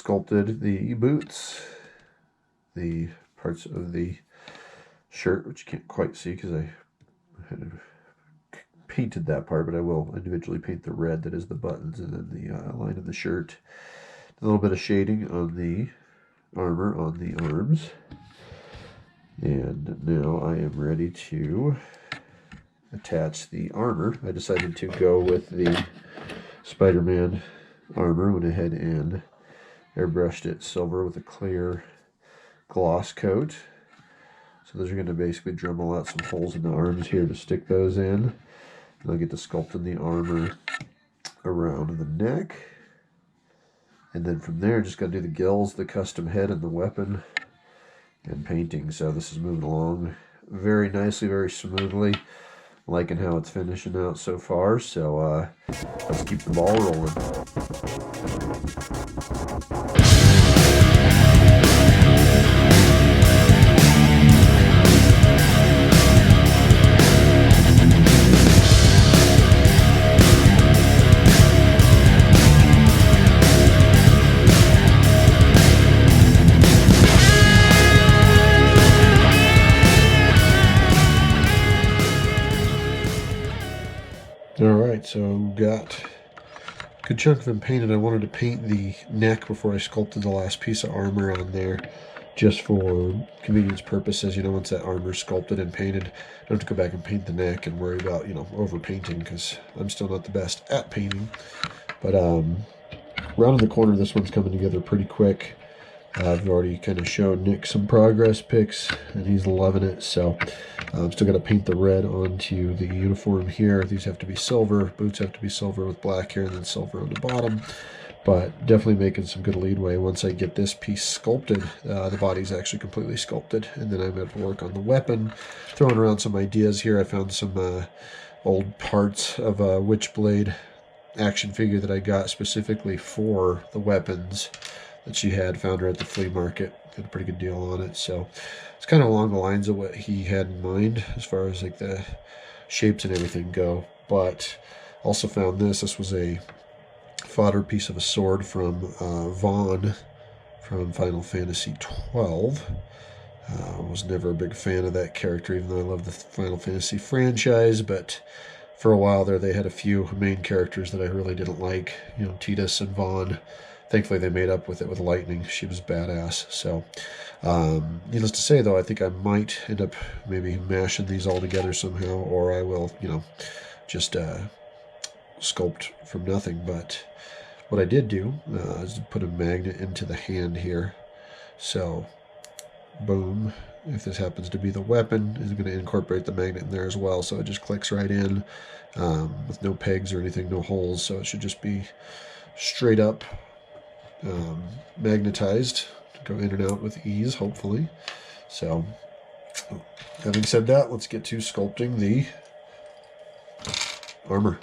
sculpted the boots, the parts of the shirt, which you can't quite see because I had painted that part, but I will individually paint the red that is the buttons, and then the line of the shirt. A little bit of shading on the armor on the arms. And now I am ready to attach the armor. I decided to go with the Spider-Man armor. Went ahead and airbrushed it silver with a clear gloss coat. So those are going to basically Dremel out some holes in the arms here to stick those in. And I'll get to sculpting the armor around the neck. And then from there, just got to do the gills, the custom head, and the weapon, and painting. So this is moving along very nicely, very smoothly. Liking how it's finishing out so far. So let's keep the ball rolling. Alright, so got a good chunk of them painted. I wanted to paint the neck before I sculpted the last piece of armor on there, just for convenience purposes. You know, once that armor's sculpted and painted, I don't have to go back and paint the neck and worry about, you know, over painting, because I'm still not the best at painting. But round in the corner, this one's coming together pretty quick. I've already kind of shown Nick some progress pics, and he's loving it. So I'm still going to paint the red onto the uniform here. These have to be silver. Boots have to be silver with black here, and then silver on the bottom. But definitely making some good leadway. Once I get this piece sculpted, the body's actually completely sculpted. And then I'm going to work on the weapon. Throwing around some ideas here. I found some old parts of a Witchblade action figure that I got specifically for the weapons that she had. Found her at the flea market. Got a pretty good deal on it. So it's kind of along the lines of what he had in mind as far as like the shapes and everything go. But also found this. This was a fodder piece of a sword from Vaughn from Final Fantasy XII. I was never a big fan of that character, even though I love the Final Fantasy franchise. But for a while there, they had a few main characters that I really didn't like. You know, Tidus and Vaughn. Thankfully, they made up with it with Lightning. She was badass. So, needless to say, though, I think I might end up maybe mashing these all together somehow, or I will, you know, just sculpt from nothing. But what I did do is put a magnet into the hand here. So, boom. If this happens to be the weapon, is going to incorporate the magnet in there as well. So it just clicks right in with no pegs or anything, no holes. So it should just be straight up magnetized to go in and out with ease, hopefully. So, having said that, let's get to sculpting the armor.